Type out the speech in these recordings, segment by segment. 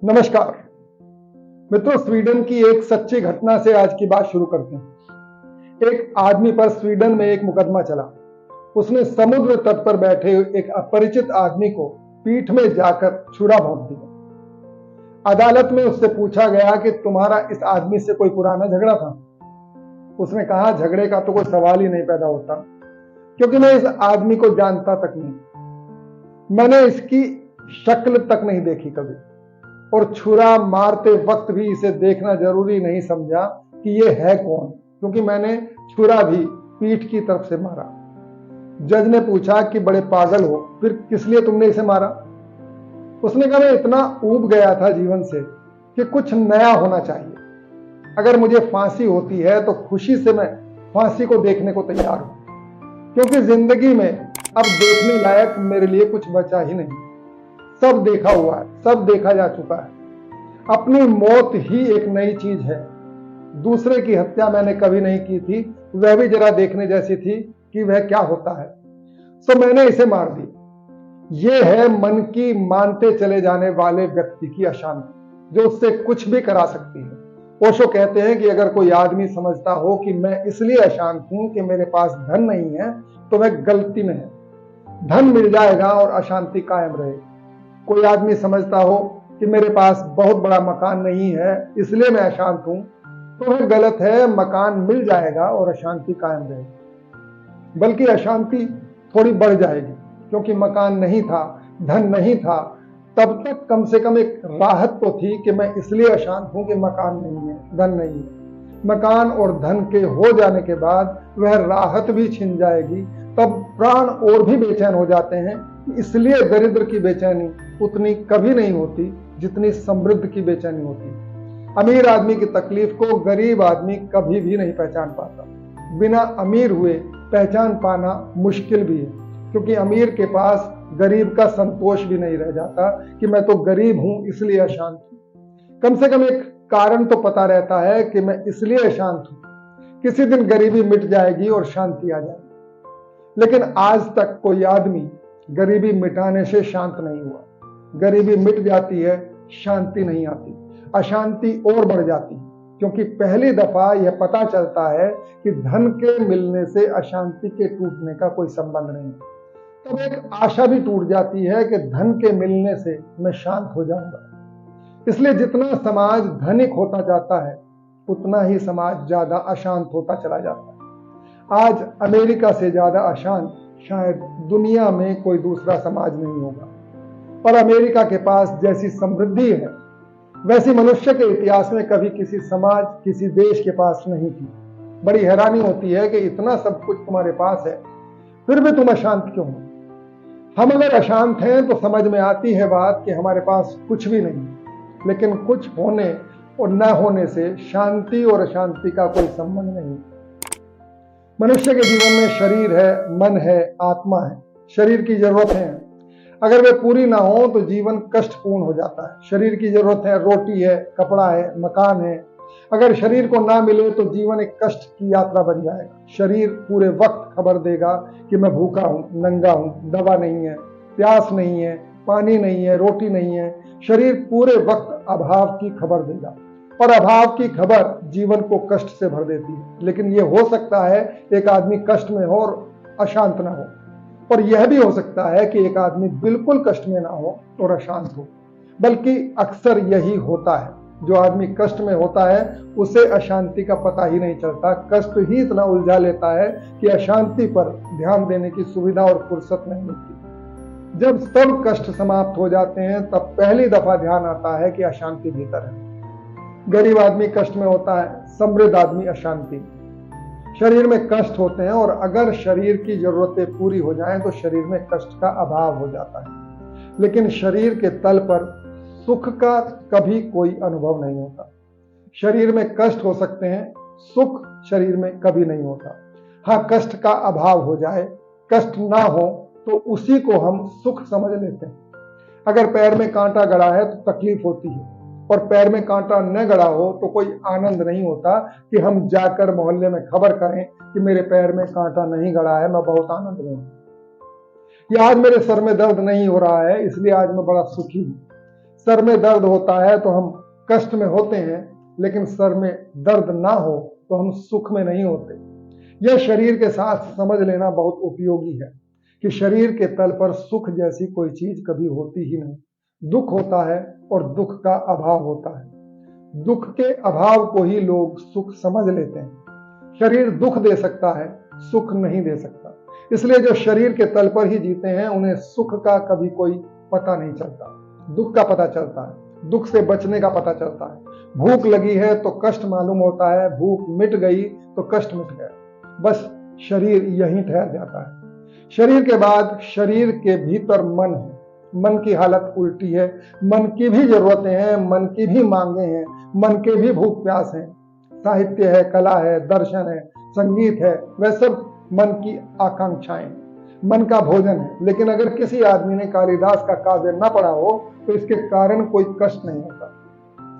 नमस्कार मित्रों, स्वीडन की एक सच्ची घटना से आज की बात शुरू करते हैं। एक आदमी पर स्वीडन में एक मुकदमा चला। उसने समुद्र तट पर बैठे एक अपरिचित आदमी को पीठ में जाकर छुरा भोंक दिया। अदालत में उससे पूछा गया कि तुम्हारा इस आदमी से कोई पुराना झगड़ा था। उसने कहा, झगड़े का तो कोई सवाल ही नहीं पैदा होता, क्योंकि मैं इस आदमी को जानता तक नहीं, मैंने इसकी शक्ल तक नहीं देखी कभी, और छुरा मारते वक्त भी इसे देखना जरूरी नहीं समझा कि ये है कौन, क्योंकि मैंने छुरा भी पीठ की तरफ से मारा। जज ने पूछा कि बड़े पागल हो, फिर किस लिए तुमने इसे मारा? उसने कहा, मैं इतना ऊब गया था जीवन से कि कुछ नया होना चाहिए। अगर मुझे फांसी होती है तो खुशी से मैं फांसी को देखने को तैयार हूं, क्योंकि जिंदगी में अब देखने लायक मेरे लिए कुछ बचा ही नहीं। सब देखा हुआ है, सब देखा जा चुका है। अपनी मौत ही एक नई चीज है। दूसरे की हत्या मैंने कभी नहीं की थी, वह भी जरा देखने जैसी थी कि वह क्या होता है, सो मैंने इसे मार दी। यह है मन की मानते चले जाने वाले व्यक्ति की अशांति, जो उससे कुछ भी करा सकती है। ओशो कहते हैं कि अगर कोई आदमी समझता हो कि मैं इसलिए अशांत हूं कि मेरे पास धन नहीं है, तो वह गलती में है। धन मिल जाएगा और अशांति कायम रहेगी। कोई आदमी समझता हो कि मेरे पास बहुत बड़ा मकान नहीं है इसलिए मैं अशांत हूं, तो वह गलत है। मकान मिल जाएगा और अशांति कायम रहेगी, बल्कि अशांति थोड़ी बढ़ जाएगी, क्योंकि मकान नहीं था, धन नहीं था। तब तक कम से कम एक राहत तो थी कि मैं इसलिए अशांत हूं कि मकान नहीं है, धन नहीं है। मकान और धन के हो जाने के बाद वह राहत भी छिन जाएगी, तब प्राण और भी बेचैन हो जाते हैं। इसलिए दरिद्र की बेचैनी उतनी कभी नहीं होती जितनी समृद्ध की बेचैनी होती। अमीर आदमी की तकलीफ को गरीब आदमी कभी भी नहीं पहचान पाता। बिना अमीर हुए पहचान पाना मुश्किल भी है, क्योंकि अमीर के पास गरीब का संतोष भी नहीं रह जाता कि मैं तो गरीब हूं इसलिए अशांत हूं। कम से कम एक कारण तो पता रहता है कि मैं इसलिए अशांत हूं, किसी दिन गरीबी मिट जाएगी और शांति आ जाएगी। लेकिन आज तक कोई आदमी गरीबी मिटाने से शांत नहीं हुआ। गरीबी मिट जाती है, शांति नहीं आती, अशांति और बढ़ जाती है, क्योंकि पहली दफा यह पता चलता है कि धन के मिलने से अशांति के टूटने का कोई संबंध नहीं। तब एक आशा भी टूट जाती है कि धन के मिलने से मैं शांत हो जाऊंगा। इसलिए जितना समाज धनिक होता जाता है, उतना ही समाज ज्यादा अशांत होता चला जाता है। आज अमेरिका से ज्यादा अशांत शायद दुनिया में कोई दूसरा समाज नहीं होगा। और अमेरिका के पास जैसी समृद्धि है, वैसी मनुष्य के इतिहास में कभी किसी समाज, किसी देश के पास नहीं थी। बड़ी हैरानी होती है कि इतना सब कुछ तुम्हारे पास है, फिर भी तुम अशांत क्यों हो? हम अगर अशांत हैं तो समझ में आती है बात कि हमारे पास कुछ भी नहीं, लेकिन कुछ होने और न होने से शांति और अशांति का कोई संबंध नहीं। मनुष्य के जीवन में शरीर है, मन है, आत्मा है। शरीर की जरूरत है, अगर वे पूरी ना हो तो जीवन कष्टपूर्ण हो जाता है। शरीर की जरूरत है, रोटी है, कपड़ा है, मकान है। अगर शरीर को ना मिले तो जीवन एक कष्ट की यात्रा बन जाएगा। शरीर पूरे वक्त खबर देगा कि मैं भूखा हूं, नंगा हूं, दवा नहीं है, प्यास नहीं है, पानी नहीं है, रोटी नहीं है। शरीर पूरे वक्त अभाव की खबर देगा, और अभाव की खबर जीवन को कष्ट से भर देती है। लेकिन यह हो सकता है एक आदमी कष्ट में हो और अशांत ना हो, और यह भी हो सकता है कि एक आदमी बिल्कुल कष्ट में ना हो और अशांत हो। बल्कि अक्सर यही होता है, जो आदमी कष्ट में होता है उसे अशांति का पता ही नहीं चलता। कष्ट ही इतना उलझा लेता है कि अशांति पर ध्यान देने की सुविधा और फुर्सत नहीं मिलती। जब सब कष्ट समाप्त हो जाते हैं, तब पहली दफा ध्यान आता है कि अशांति भीतर है। गरीब आदमी कष्ट में होता है, समृद्ध आदमी अशांति। शरीर में कष्ट होते हैं, और अगर शरीर की जरूरतें पूरी हो जाएं तो शरीर में कष्ट का अभाव हो जाता है। लेकिन शरीर के तल पर सुख का कभी कोई अनुभव नहीं होता। शरीर में कष्ट हो सकते हैं, सुख शरीर में कभी नहीं होता। हाँ, कष्ट का अभाव हो जाए, कष्ट ना हो तो उसी को हम सुख समझ लेते हैं। अगर पैर में कांटा गड़ा है तो तकलीफ होती है, और पैर में कांटा न गड़ा हो तो कोई आनंद नहीं होता कि हम जाकर मोहल्ले में खबर करें कि मेरे पैर में कांटा नहीं गड़ा है, मैं बहुत आनंद में हूं, या आज मेरे सर में दर्द नहीं हो रहा है इसलिए आज मैं बड़ा सुखी हूं। सर में दर्द होता है तो हम कष्ट में होते हैं, लेकिन सर में दर्द ना हो तो हम सुख में नहीं होते। यह शरीर के साथ समझ लेना बहुत उपयोगी है कि शरीर के तल पर सुख जैसी कोई चीज कभी होती ही नहीं। दुख होता है और दुख का अभाव होता है। दुख के अभाव को ही लोग सुख समझ लेते हैं। शरीर दुख दे सकता है, सुख नहीं दे सकता। इसलिए जो शरीर के तल पर ही जीते हैं उन्हें सुख का कभी कोई पता नहीं चलता, दुख का पता चलता है, दुख से बचने का पता चलता है। भूख लगी है तो कष्ट मालूम होता है, भूख मिट गई तो कष्ट मिट गया। बस शरीर यहीं ठहर जाता है। शरीर के बाद शरीर के भीतर मन है। मन की हालत उल्टी है। मन की भी जरूरतें हैं, मन की भी मांगे हैं, मन के भी भूख प्यास है। साहित्य है, कला है, दर्शन है, संगीत है, वह सब मन की आकांक्षाएं, मन का भोजन है। लेकिन अगर किसी आदमी ने कालिदास का काव्य न पढ़ा हो तो इसके कारण कोई कष्ट नहीं होता,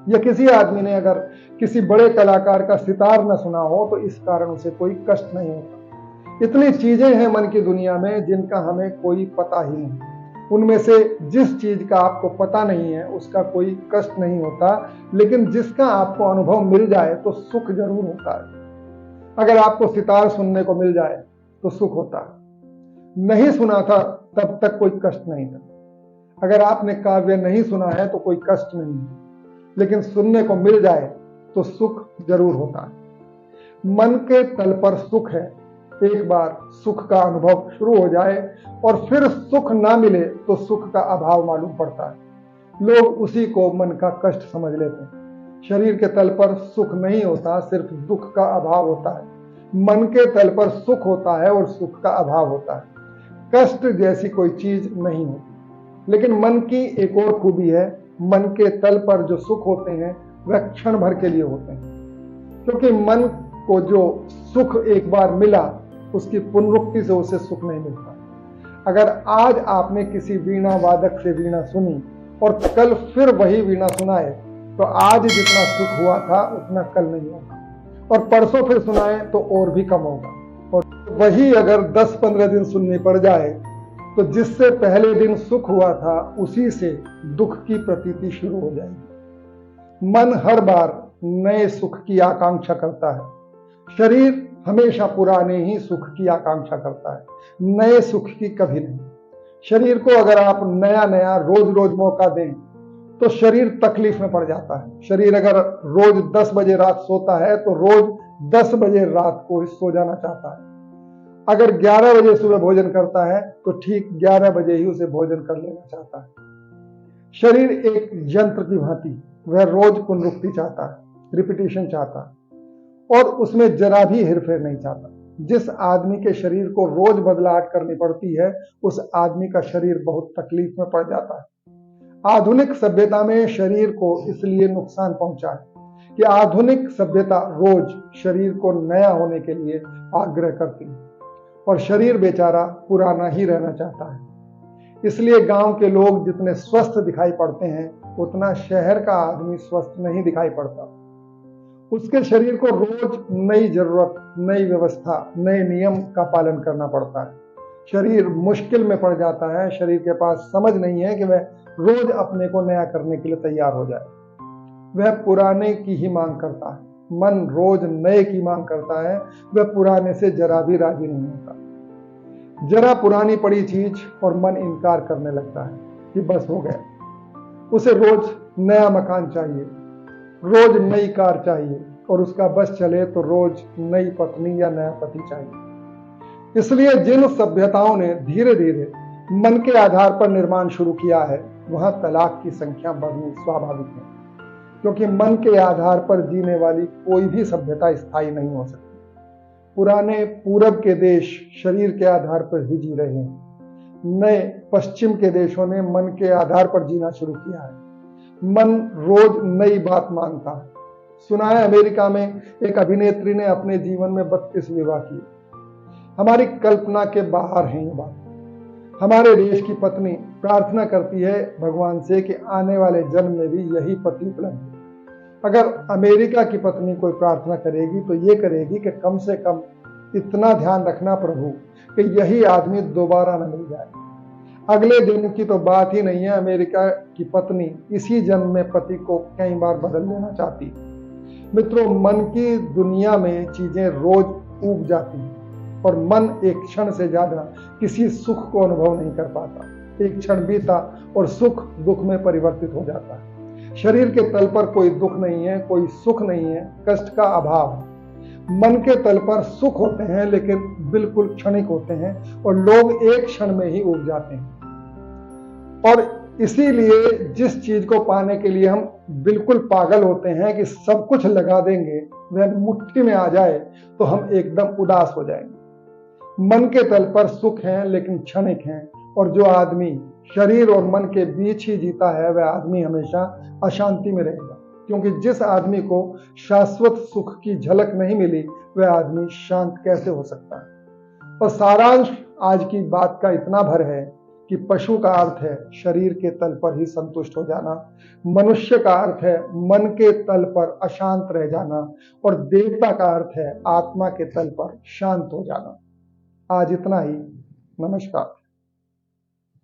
या किसी आदमी ने अगर किसी बड़े कलाकार का सितार न सुना हो तो इस कारण उसे कोई कष्ट नहीं होता। इतनी चीजें हैं मन की दुनिया में जिनका हमें कोई पता ही नहीं। उनमें से जिस चीज का आपको पता नहीं है उसका कोई कष्ट नहीं होता, लेकिन जिसका आपको अनुभव मिल जाए तो सुख जरूर होता है। अगर आपको सितार सुनने को मिल जाए तो सुख होता है। नहीं सुना था तब तक कोई कष्ट नहीं था। अगर आपने काव्य नहीं सुना है तो कोई कष्ट नहीं है, लेकिन सुनने को मिल जाए तो सुख जरूर होता है। मन के तल पर सुख है। एक बार सुख का अनुभव शुरू हो जाए और फिर सुख ना मिले तो सुख का अभाव मालूम पड़ता है। लोग उसी को मन का कष्ट समझ लेते हैं। शरीर के तल पर सुख नहीं होता, सिर्फ दुख का अभाव होता है। मन के तल पर सुख होता है और सुख का अभाव होता है। कष्ट जैसी कोई चीज नहीं होती। लेकिन मन की एक और खूबी है, मन के तल पर जो सुख होते हैं वह क्षण भर के लिए होते हैं। क्योंकि मन को जो सुख एक बार मिला उसकी पुनरुक्ति से उसे सुख नहीं मिलता। अगर आज आपने किसी वीणा वादक से वीणा सुनी और कल फिर वही वीणा सुनाए तो आज जितना सुख हुआ था उतना कल नहीं होगा, और परसों फिर सुनाए तो और भी कम होगा। और वही अगर 10-15 दिन सुननी पड़ जाए तो जिससे पहले दिन सुख हुआ था उसी से दुख की प्रतीति शुरू हो जाएगी। मन हर बार नए सुख की आकांक्षा करता है। शरीर हमेशा पुराने ही सुख की आकांक्षा करता है, नए सुख की कभी नहीं। शरीर को अगर आप नया नया रोज रोज मौका दें तो शरीर तकलीफ में पड़ जाता है। शरीर अगर रोज 10 बजे रात सोता है तो रोज 10 बजे रात को सो जाना चाहता है। अगर 11 बजे सुबह भोजन करता है तो ठीक 11 बजे ही उसे भोजन कर लेना चाहता है। शरीर एक यंत्र की भांति, वह रोज पुनरुक्ति चाहता है, रिपीटिशन चाहता है और उसमें जरा भी हेरफेर नहीं चाहता। जिस आदमी के शरीर को रोज बदलाहट करनी पड़ती है उस आदमी का शरीर बहुत तकलीफ में पड़ जाता है। आधुनिक सभ्यता में शरीर को इसलिए नुकसान पहुंचा है कि आधुनिक सभ्यता रोज शरीर को नया होने के लिए आग्रह करती है और शरीर बेचारा पुराना ही रहना चाहता है। इसलिए गांव के लोग जितने स्वस्थ दिखाई पड़ते हैं उतना शहर का आदमी स्वस्थ नहीं दिखाई पड़ता। उसके शरीर को रोज नई जरूरत, नई व्यवस्था, नए नियम का पालन करना पड़ता है। शरीर मुश्किल में पड़ जाता है। शरीर के पास समझ नहीं है कि वह रोज अपने को नया करने के लिए तैयार हो जाए। वह पुराने की ही मांग करता है। मन रोज नए की मांग करता है, वह पुराने से जरा भी राजी नहीं होता। जरा पुरानी पड़ी चीज और मन इनकार करने लगता है कि बस हो गया। उसे रोज नया मकान चाहिए, रोज नई कार चाहिए और उसका बस चले तो रोज नई पत्नी या नया पति चाहिए। इसलिए जिन सभ्यताओं ने धीरे धीरे मन के आधार पर निर्माण शुरू किया है वहां तलाक की संख्या बढ़नी स्वाभाविक है, क्योंकि मन के आधार पर जीने वाली कोई भी सभ्यता स्थायी नहीं हो सकती। पुराने पूरब के देश शरीर के आधार पर ही जी रहे हैं। नए पश्चिम के देशों ने मन के आधार पर जीना शुरू किया है। मन रोज नई बात मांगता है। सुना है अमेरिका में एक अभिनेत्री ने अपने जीवन में 32 विवाह किए। हमारी कल्पना के बाहर है ये बात। हमारे देश की पत्नी प्रार्थना करती है भगवान से कि आने वाले जन्म में भी यही पति उपलब्ध हो। अगर अमेरिका की पत्नी कोई प्रार्थना करेगी तो ये करेगी कि कम से कम इतना ध्यान रखना प्रभु कि यही आदमी दोबारा न मिल जाए। अगले जन्म की तो बात ही नहीं है। अमेरिका की पत्नी इसी जन्म में पति को कई बार बदल लेना चाहती। मित्रों, मन की दुनिया में चीजें रोज उग जाती हैं और मन एक क्षण से ज्यादा किसी सुख को अनुभव नहीं कर पाता। एक क्षण बीता और सुख दुख में परिवर्तित हो जाता है। शरीर के तल पर कोई दुख नहीं है, कोई सुख नहीं है, कष्ट का अभाव है। मन के तल पर सुख होते हैं लेकिन बिल्कुल क्षणिक होते हैं और लोग एक क्षण में ही उग जाते हैं। और इसीलिए जिस चीज को पाने के लिए हम बिल्कुल पागल होते हैं कि सब कुछ लगा देंगे, वह मुट्ठी में आ जाए तो हम एकदम उदास हो जाएंगे। मन के तल पर सुख है लेकिन क्षणिक है, और जो आदमी शरीर और मन के बीच ही जीता है वह आदमी हमेशा अशांति में रहेगा, क्योंकि जिस आदमी को शाश्वत सुख की झलक नहीं मिली वह आदमी शांत कैसे हो सकता है। और सारांश आज की बात का इतना भर है कि पशु का अर्थ है शरीर के तल पर ही संतुष्ट हो जाना, मनुष्य का अर्थ है मन के तल पर अशांत रह जाना, और देवता का अर्थ है आत्मा के तल पर शांत हो जाना। आज इतना ही। नमस्कार।